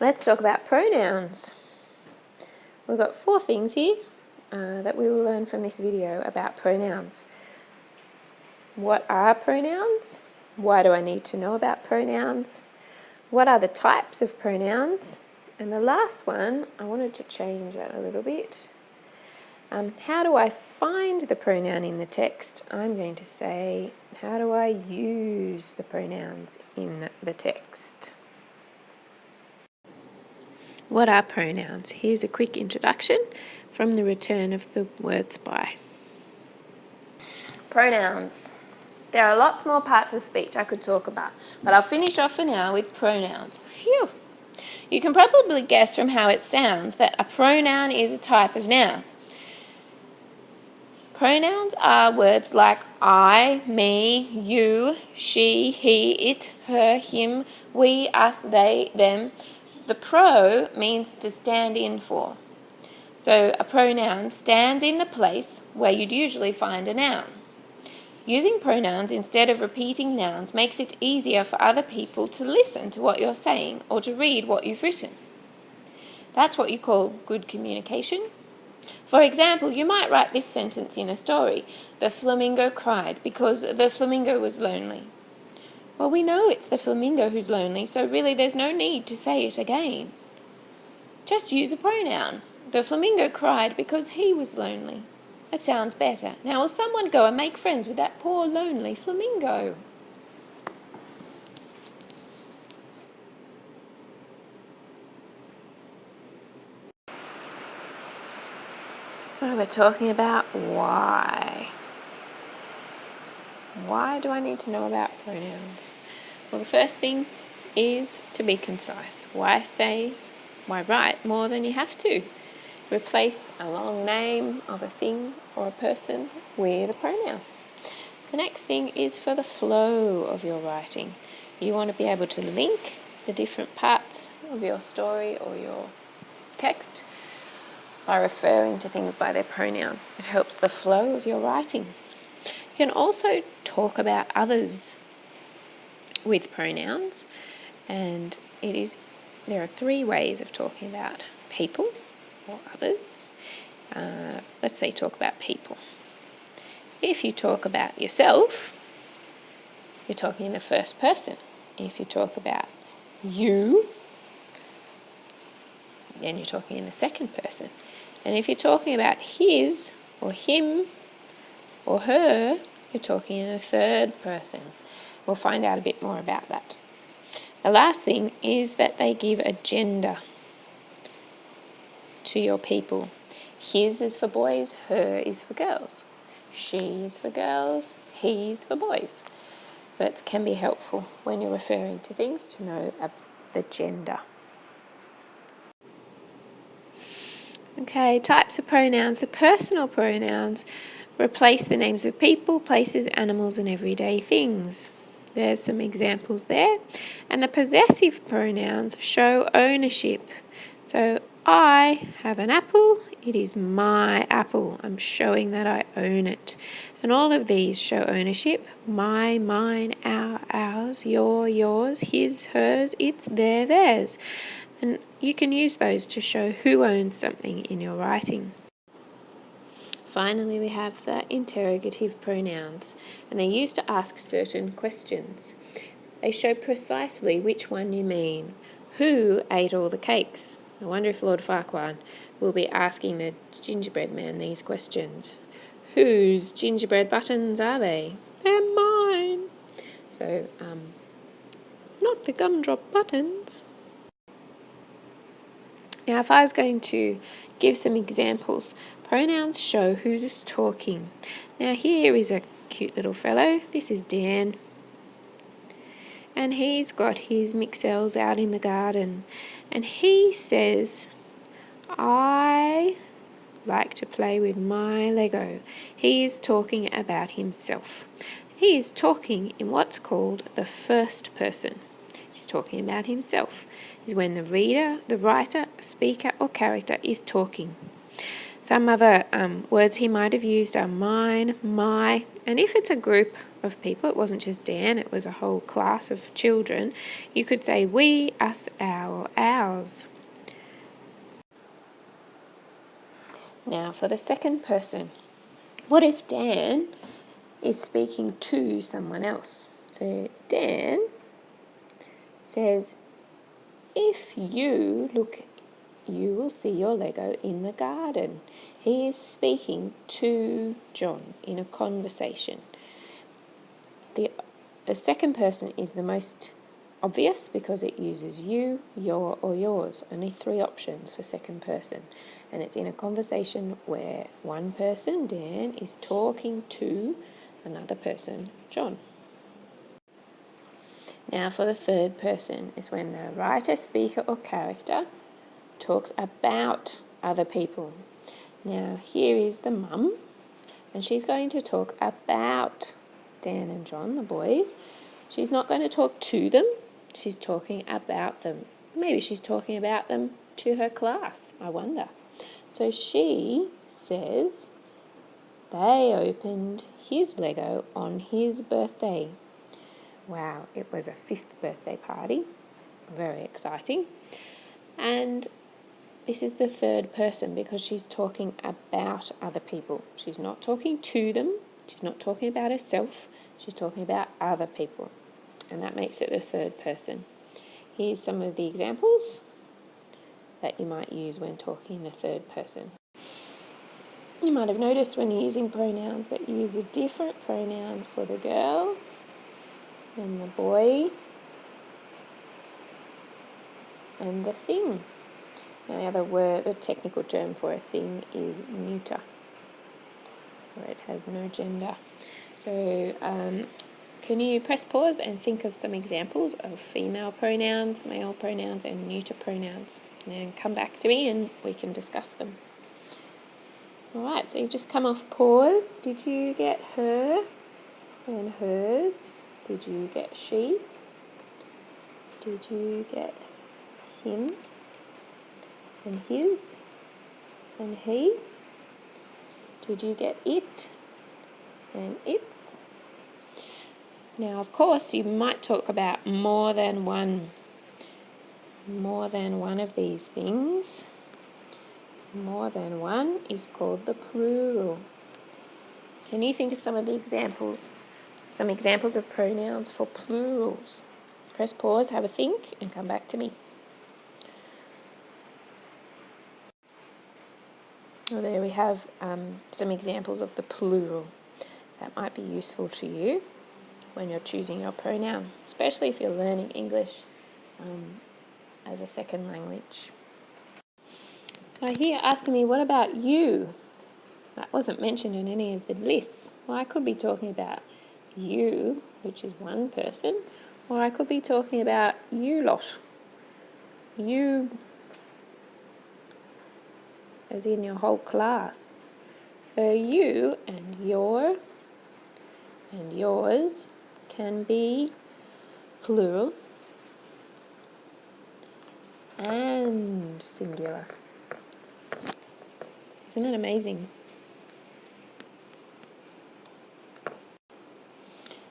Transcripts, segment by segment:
Let's talk about pronouns. We've got 4 things here that we will learn from this video about pronouns. What are pronouns? Why do I need to know about pronouns? What are the types of pronouns? And the last one, I wanted to change that a little bit. How do I find the pronoun in the text? I'm going to say, how do I use the pronouns in the text? What are pronouns? Here's a quick introduction from the Return of the Word Spy. Pronouns. There are lots more parts of speech I could talk about, but I'll finish off for now with pronouns. Phew! You can probably guess from how it sounds that a pronoun is a type of noun. Pronouns are words like I, me, you, she, he, it, her, him, we, us, they, them. The pro means to stand in for. So a pronoun stands in the place where you'd usually find a noun. Using pronouns instead of repeating nouns makes it easier for other people to listen to what you're saying or to read what you've written. That's what you call good communication. For example, you might write this sentence in a story. The flamingo cried because the flamingo was lonely. Well, we know it's the flamingo who's lonely, so really there's no need to say it again. Just use a pronoun. The flamingo cried because he was lonely. That sounds better. Now, will someone go and make friends with that poor lonely flamingo? So we're talking about why. Why do I need to know about pronouns? Well, the first thing is to be concise. Why write more than you have to? Replace a long name of a thing or a person with a pronoun. The next thing is for the flow of your writing. You want to be able to link the different parts of your story or your text by referring to things by their pronoun. It helps the flow of your writing. You can also talk about others with pronouns, and there are 3 ways of talking about people or others. Let's say talk about people. If you talk about yourself, you're talking in the first person. If you talk about you, then you're talking in the second person. And if you're talking about his or him or her, you're talking in the third person. We'll find out a bit more about that. The last thing is that they give a gender to your people. His is for boys, her is for girls. She is for girls, he is for boys. So it can be helpful when you're referring to things to know the gender. Okay, types of pronouns. The personal pronouns replace the names of people, places, animals, and everyday things. There's some examples there. And the possessive pronouns show ownership. So I have an apple, it is my apple. I'm showing that I own it. And all of these show ownership. My, mine, our, ours, your, yours, his, hers, its, their, theirs. And you can use those to show who owns something in your writing. Finally, we have the interrogative pronouns, and they're used to ask certain questions. They show precisely which one you mean. Who ate all the cakes? I wonder if Lord Farquaad will be asking the gingerbread man these questions. Whose gingerbread buttons are they? They're mine. So, not the gumdrop buttons. Now, if I was going to give some examples, pronouns show who's talking. Now, here is a cute little fellow. This is Dan. And he's got his mixels out in the garden. And he says, I like to play with my Lego. He is talking about himself. He is talking in what's called the first person. He's talking about himself. Is when the reader, the writer, speaker, or character is talking. Some other words he might have used are mine, my, and if it's a group of people, it wasn't just Dan, it was a whole class of children, you could say we, us, our, or ours. was. Now for the second person. What if Dan is speaking to someone else? So Dan says, if you look, you will see your Lego in the garden. He is speaking to John in a conversation. The second person is the most obvious because it uses you, your, or yours. Only 3 options for second person. And it's in a conversation where one person, Dan, is talking to another person, John. Now for the third person is when the writer, speaker, or character talks about other people. Now here is the mum, and she's going to talk about Dan and John, the boys. She's not going to talk to them, she's talking about them. Maybe she's talking about them to her class, I wonder. So she says they opened his Lego on his birthday. Wow, it was a 5th birthday party. Very exciting. And this is the third person because she's talking about other people. She's not talking to them. She's not talking about herself. She's talking about other people. And that makes it the third person. Here's some of the examples that you might use when talking in the third person. You might have noticed when you're using pronouns that you use a different pronoun for the girl and the boy and the thing. Now the other word, the technical term for a thing is neuter, where it has no gender. So can you press pause and think of some examples of female pronouns, male pronouns and neuter pronouns, and then come back to me and we can discuss them. Alright, so you've just come off pause. Did you get her and hers? Did you get she? Did you get him and his and he? Did you get it and its? Now, of course, you might talk about more than one of these things. More than one is called the plural. Can you think of some of the examples? Some examples of pronouns for plurals. Press pause, have a think, and come back to me. Well, there we have some examples of the plural that might be useful to you when you're choosing your pronoun, especially if you're learning English as a second language. Now here asking me, what about you? That wasn't mentioned in any of the lists. Well, I could be talking about you, which is one person, or I could be talking about you lot. You as in your whole class. So you and your and yours can be plural and singular. Isn't that amazing?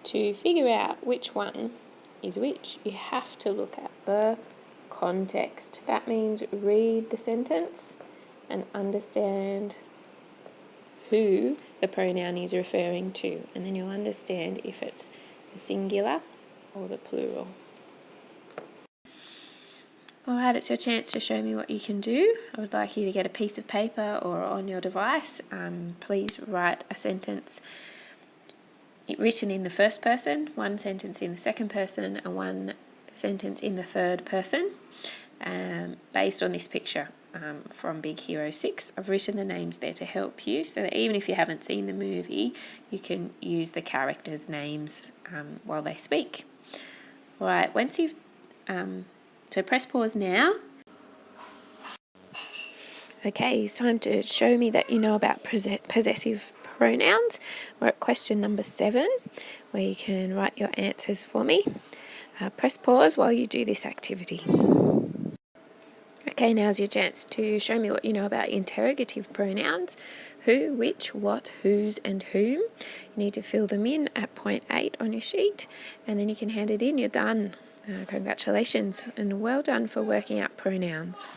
To figure out which one is which, you have to look at the context. That means read the sentence and understand who the pronoun is referring to, and then you'll understand if it's the singular or the plural. Alright, it's your chance to show me what you can do. I would like you to get a piece of paper or on your device. Please write a sentence written in the first person, one sentence in the second person, and one sentence in the third person, based on this picture from Big Hero 6. I've written the names there to help you, so that even if you haven't seen the movie, you can use the characters' names while they speak. Alright, once you've so press pause now. Okay, it's time to show me that you know about possessive pronouns. We're at question number 7, where you can write your answers for me. Press pause while you do this activity. Okay, now's your chance to show me what you know about interrogative pronouns. Who, which, what, whose, and whom. You need to fill them in at point 8 on your sheet, and then you can hand it in. You're done. Congratulations and well done for working out pronouns.